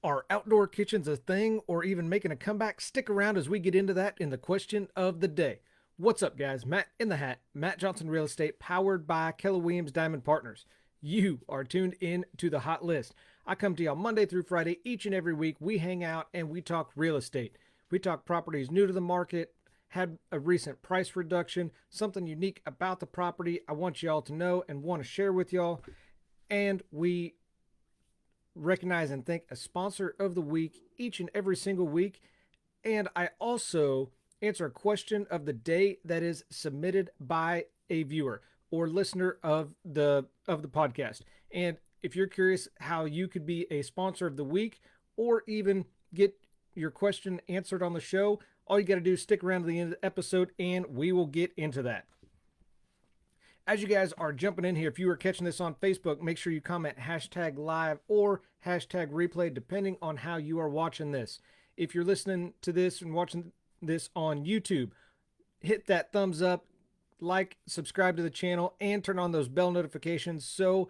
Are outdoor kitchens a thing or even making a comeback? Stick around as we get into that in the question of the day. What's up, guys? Matt in the hat, Matt Johnson Real Estate, powered by Keller Williams Diamond Partners. You are tuned in to the hot list. I come to y'all Monday through Friday each and every week. We hang out and we talk real estate. We talk properties new to the market, had a recent price reduction, something unique about the property I want y'all to know and want to share with y'all. And we recognize and thank a sponsor of the week each and every single week. And I also answer a question of the day that is submitted by a viewer or listener of the podcast. And if you're curious how you could be a sponsor of the week or even get your question answered on the show, all you got to do is stick around to the end of the episode and we will get into that. As you guys are jumping in here, if you are catching this on Facebook, make sure you comment hashtag live or hashtag replay, depending on how you are watching this. If you're listening to this and watching this on YouTube, hit that thumbs up, like, subscribe to the channel, and turn on those bell notifications so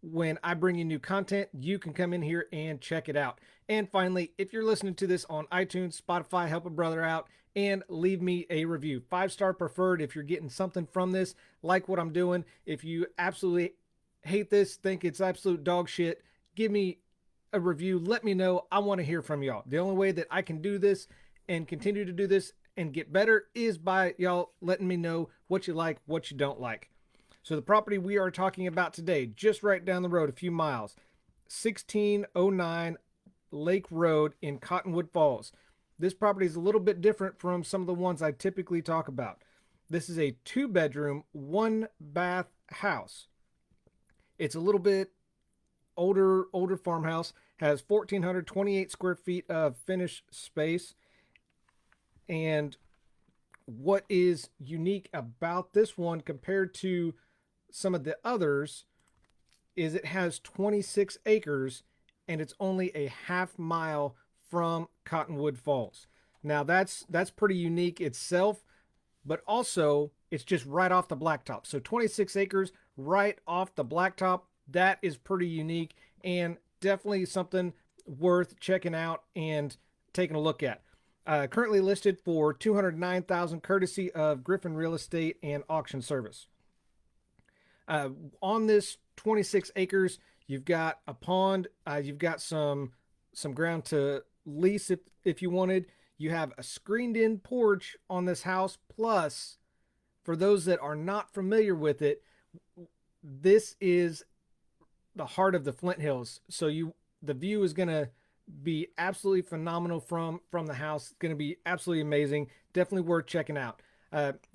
when I bring you new content, you can come in here and check it out. And finally, if you're listening to this on iTunes, Spotify, help a brother out and leave me a review. 5-star preferred if you're getting something from this, like what I'm doing. If you absolutely hate this, think it's absolute dog shit, give me a review. Let me know. I want to hear from y'all. The only way that I can do this and continue to do this and get better is by y'all letting me know what you like, what you don't like. So the property we are talking about today, just right down the road a few miles, 1609 Lake Road in Cottonwood Falls. This property is a little bit different from some of the ones I typically talk about. This is a 2-bedroom, 1-bath house. It's a little bit older farmhouse, has 1,428 square feet of finished space. And what is unique about this one compared to some of the others is it has 26 acres and it's only a half mile from Cottonwood Falls. Now that's pretty unique itself, but also it's just right off the blacktop. So 26 acres right off the blacktop, that is pretty unique and definitely something worth checking out and taking a look at. Currently listed for $209,000 courtesy of Griffin Real Estate and Auction Service. On this 26 acres, you've got a pond, you've got some ground to lease if you wanted. You have a screened-in porch on this house. Plus, for those that are not familiar with it, this is the heart of the Flint Hills. So the view is going to be absolutely phenomenal from the house. It's going to be absolutely amazing. Definitely worth checking out.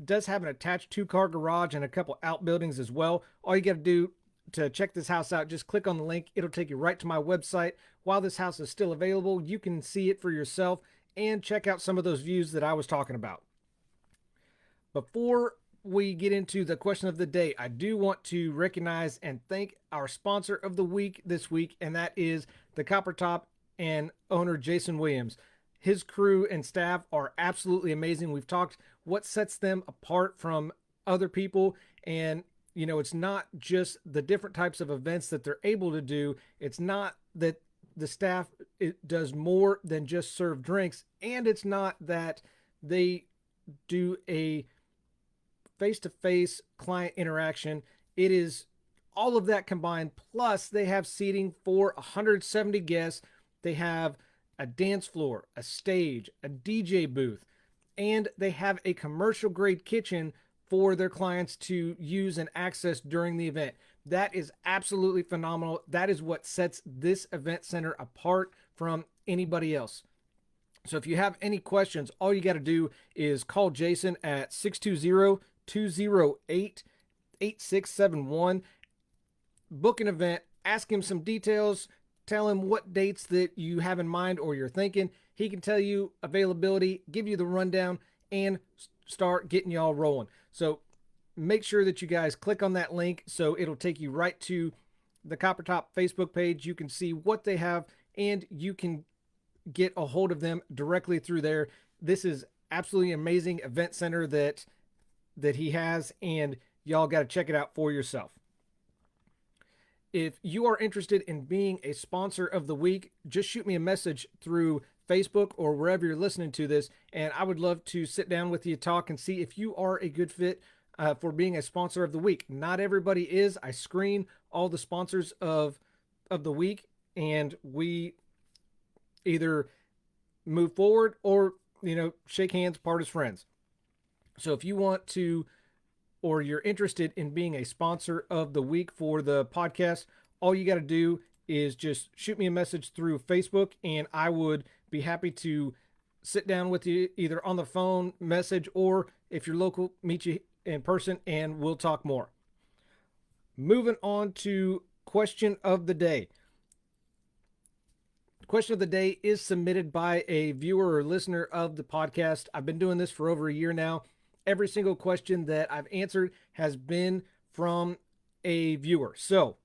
Does have an attached 2-car garage and a couple outbuildings as well. All you got to do to check this house out, just click on the link. It'll take you right to my website. While this house is still available, you can see it for yourself and check out some of those views that I was talking about. Before we get into the question of the day, I do want to recognize and thank our sponsor of the week this week, and that is the Copper Top and owner Jason Williams. His crew and staff are absolutely amazing. We've talked what sets them apart from other people, and it's not just the different types of events that they're able to do. It's not that the staff does more than just serve drinks, and it's not that they do a face-to-face client interaction. It is all of that combined, plus they have seating for 170 guests. They have a dance floor, a stage, a DJ booth, and they have a commercial grade kitchen for their clients to use and access during the event. That is absolutely phenomenal. That is what sets this event center apart from anybody else. So if you have any questions, all you got to do is call Jason at 620-208-8671. Book an event, ask him some details, tell him what dates that you have in mind or you're thinking. He can tell you availability, give you the rundown, and start getting y'all rolling. So make sure that you guys click on that link so it'll take you right to the Copper Top Facebook page. You can see what they have and you can get a hold of them directly through there. This is absolutely amazing event center that he has, and y'all got to check it out for yourself. If you are interested in being a sponsor of the week, just shoot me a message through Facebook or wherever you're listening to this, and I would love to sit down with you, talk, and see if you are a good fit for being a sponsor of the week. Not everybody is. I screen all the sponsors of the week, and we either move forward or shake hands, part as friends. So if you want to, or you're interested in being a sponsor of the week for the podcast, all you got to do is just shoot me a message through Facebook, and I would be happy to sit down with you either on the phone, message, or if you're local, meet you in person, and we'll talk more. Moving on to question of the day. The question of the day is submitted by a viewer or listener of the podcast. I've been doing this for over a year now. Every single question that I've answered has been from a viewer. So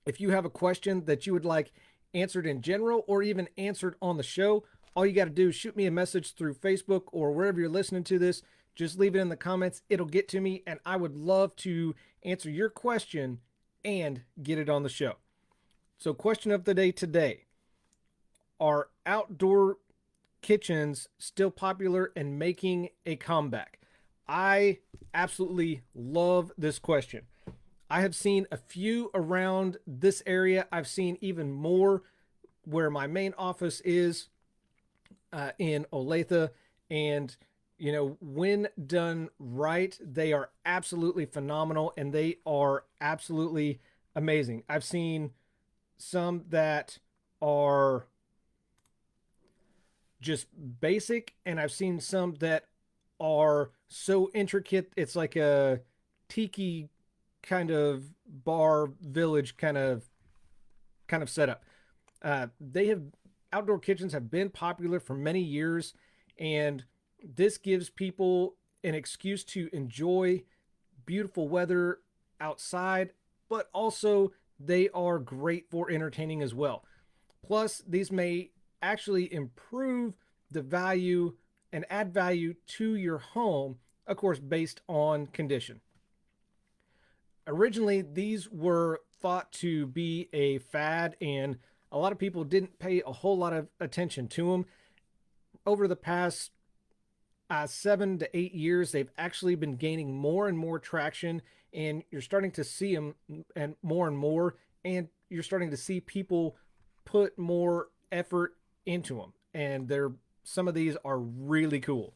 if you have a question that you would like answered in general or even answered on the show, all you got to do is shoot me a message through Facebook or wherever you're listening to this. Just leave it in the comments. It'll get to me, and I would love to answer your question and get it on the show. So question of the day today: are outdoor kitchens still popular and making a comeback? I absolutely love this question. I have seen a few around this area. I've seen even more where my main office is in Olathe. And, when done right, they are absolutely phenomenal and they are absolutely amazing. I've seen some that are just basic, and I've seen some that are so intricate it's like a tiki kind of bar village kind of setup. They have Outdoor kitchens have been popular for many years, and this gives people an excuse to enjoy beautiful weather outside, but also they are great for entertaining as well. Plus, these may actually improve the value and add value to your home, of course, based on condition. Originally, these were thought to be a fad, and a lot of people didn't pay a whole lot of attention to them. Over the past 7 to 8 years, they've actually been gaining more and more traction, and you're starting to see them and more, and you're starting to see people put more effort into them, and some of these are really cool.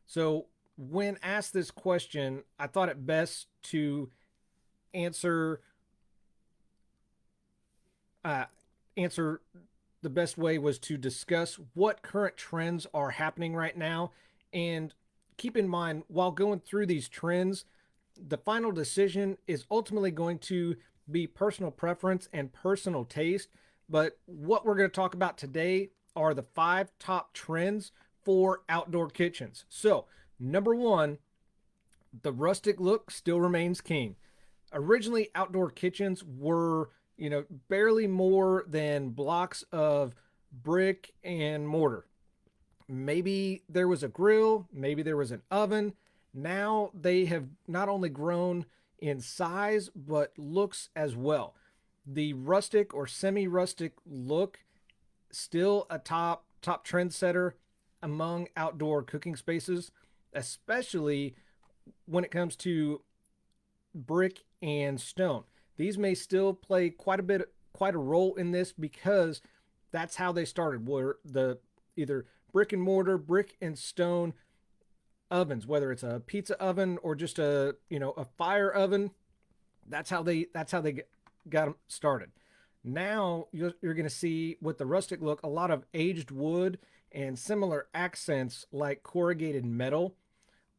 So when asked this question, I thought it best to answer answer the best way was to discuss what current trends are happening right now. And keep in mind, while going through these trends, the final decision is ultimately going to be personal preference and personal taste. But what we're going to talk about today are the 5 top trends for outdoor kitchens. So, number 1, the rustic look still remains king. Originally, outdoor kitchens were, barely more than blocks of brick and mortar. Maybe there was a grill, maybe there was an oven. Now they have not only grown in size, but looks as well. The rustic or semi-rustic look, still a top trendsetter among outdoor cooking spaces, especially when it comes to brick and stone. These may still play quite a role in this because that's how they started. Were the either brick and mortar, brick and stone ovens, whether it's a pizza oven or just a fire oven. That's how they got them started. Now you're going to see with the rustic look a lot of aged wood and similar accents like corrugated metal.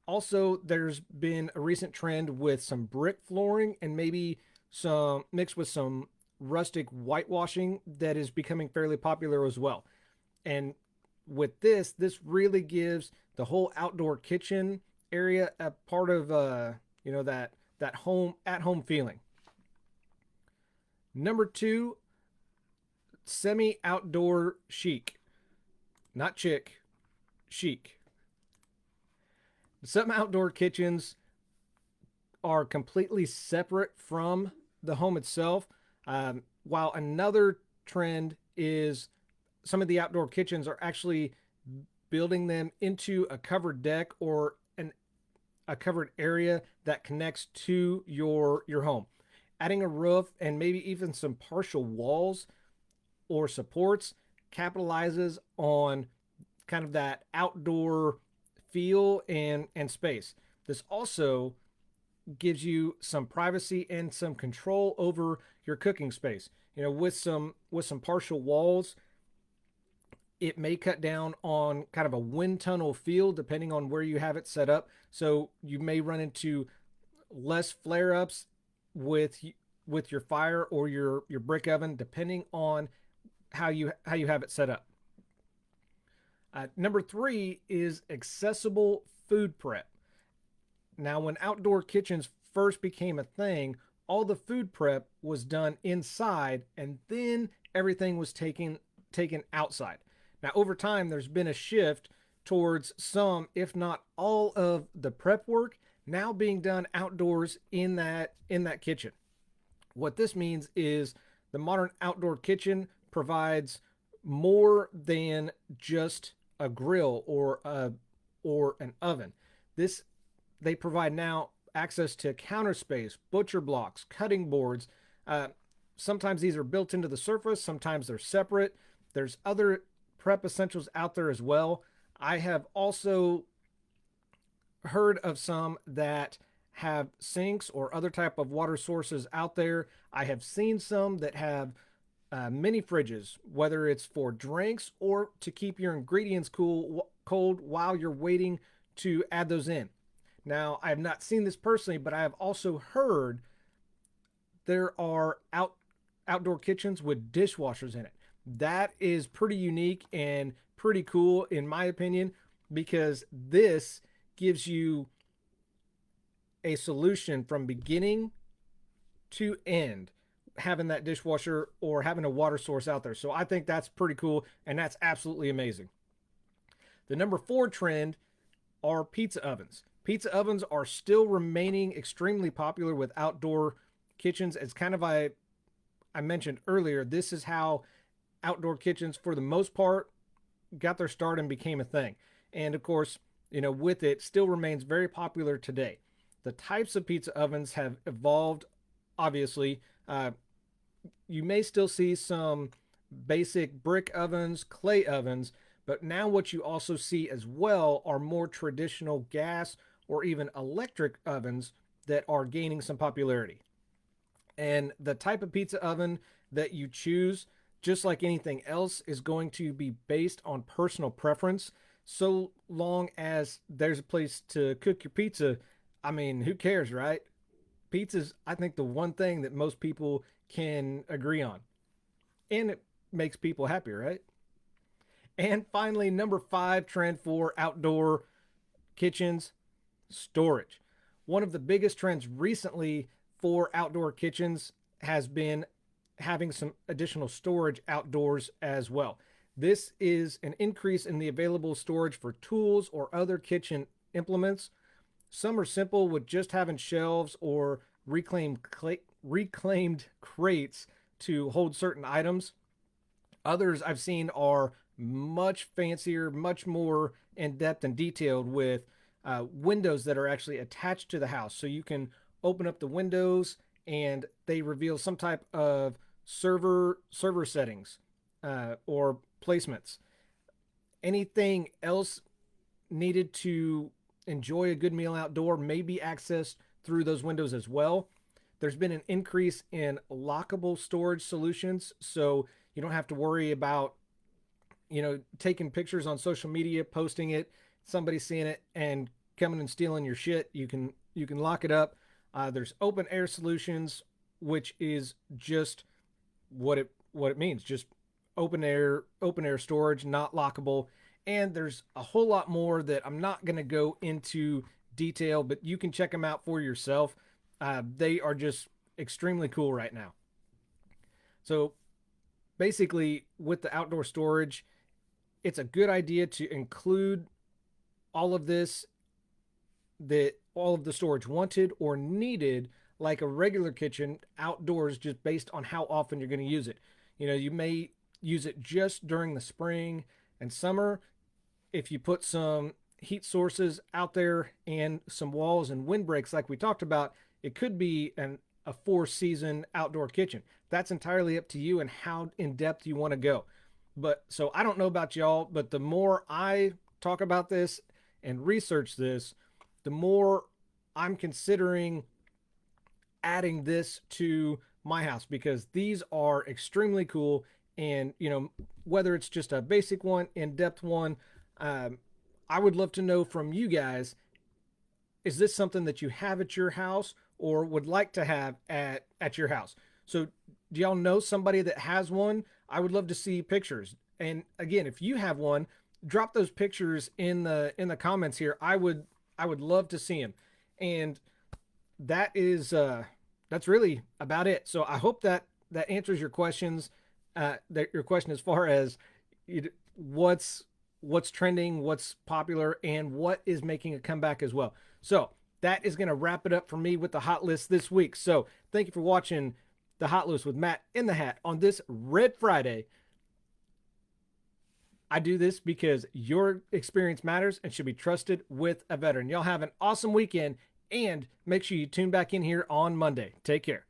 Also, there's been a recent trend with some brick flooring and maybe some mixed with some rustic whitewashing that is becoming fairly popular as well. And with this really gives the whole outdoor kitchen area a part of that home at home feeling. Number 2, semi outdoor chic. Not chic, chic. Some outdoor kitchens are completely separate from the home itself. While another trend is some of the outdoor kitchens are actually building them into a covered deck or a covered area that connects to your home. Adding a roof and maybe even some partial walls or supports capitalizes on kind of that outdoor feel and space. This also gives you some privacy and some control over your cooking space. You know, with some partial walls, it may cut down on kind of a wind tunnel feel depending on where you have it set up. So you may run into less flare ups with with your fire or your brick oven depending on how you have it set up. Number three is accessible food prep. Now, when outdoor kitchens first became a thing, all the food prep was done inside, and then everything was taken outside. Now, over time, there's been a shift towards some, if not all, of the prep work now being done outdoors in that kitchen. What this means is the modern outdoor kitchen provides more than just a grill or an oven. This They provide now access to counter space, butcher blocks, cutting boards. Uh, Sometimes these are built into the surface, sometimes they're separate. There's other prep essentials out there as well. I have also heard of some that have sinks or other type of water sources out there. I have seen some that have mini fridges, whether it's for drinks or to keep your ingredients cold while you're waiting to add those in. Now, I have not seen this personally, but I have also heard there are outdoor kitchens with dishwashers in it. That is pretty unique and pretty cool, in my opinion, because this gives you a solution from beginning to end, having that dishwasher or having a water source out there. So I think that's pretty cool, and that's absolutely amazing. The number four trend are pizza ovens. Pizza ovens are still remaining extremely popular with outdoor kitchens. It's kind of I mentioned earlier, this is how outdoor kitchens, for the most part, got their start and became a thing. And of course, you know, with it, still remains very popular today. The types of pizza ovens have evolved, obviously. You may still see some basic brick ovens, clay ovens, but now what you also see as well are more traditional gas or even electric ovens that are gaining some popularity. And the type of pizza oven that you choose, just like anything else, is going to be based on personal preference. So long as there's a place to cook your pizza, I mean, who cares, right? Pizza's, I think, the one thing that most people can agree on. And it makes people happy, right? And finally, number five trend for outdoor kitchens, storage. One of the biggest trends recently for outdoor kitchens has been having some additional storage outdoors as well. This is an increase in the available storage for tools or other kitchen implements. Some are simple with just having shelves or reclaimed crates to hold certain items. Others I've seen are much fancier, much more in depth and detailed with windows that are actually attached to the house. So you can open up the windows and they reveal some type of server settings or placements. Anything else needed to enjoy a good meal outdoor may be accessed through those windows as well. There's been an increase in lockable storage solutions, so you don't have to worry about, you know, taking pictures on social media, posting it, somebody seeing it and coming and stealing your shit. You can lock it up. There's open air solutions, which is just what it means, just open air storage, not lockable. And there's a whole lot more that I'm not going to go into detail, but you can check them out for yourself. They are just extremely cool right now. So basically, with the outdoor storage, it's a good idea to include all of this, that all of the storage wanted or needed like a regular kitchen outdoors, just based on how often you're going to use it. You may use it just during the spring and summer. If you put some heat sources out there and some walls and windbreaks like we talked about, it could be a 4-season outdoor kitchen. That's entirely up to you and how in depth you want to go. But so I don't know about y'all, but the more I talk about this and research this, the more I'm considering adding this to my house, because these are extremely cool. And whether it's just a basic one, in-depth one, I would love to know from you guys, is this something that you have at your house or would like to have at your house? So do y'all know somebody that has one? I would love to see pictures. And again, if you have one, drop those pictures in the comments here. I would love to see them. And that is that's really about it. So I hope that answers your questions. That your question as far as what's trending, what's popular, and what is making a comeback as well. So that is going to wrap it up for me with the hot list this week. So thank you for watching the Hot List with Matt in the Hat on this Red Friday. I do this because your experience matters and should be trusted with a veteran. Y'all have an awesome weekend, and make sure you tune back in here on Monday. Take care.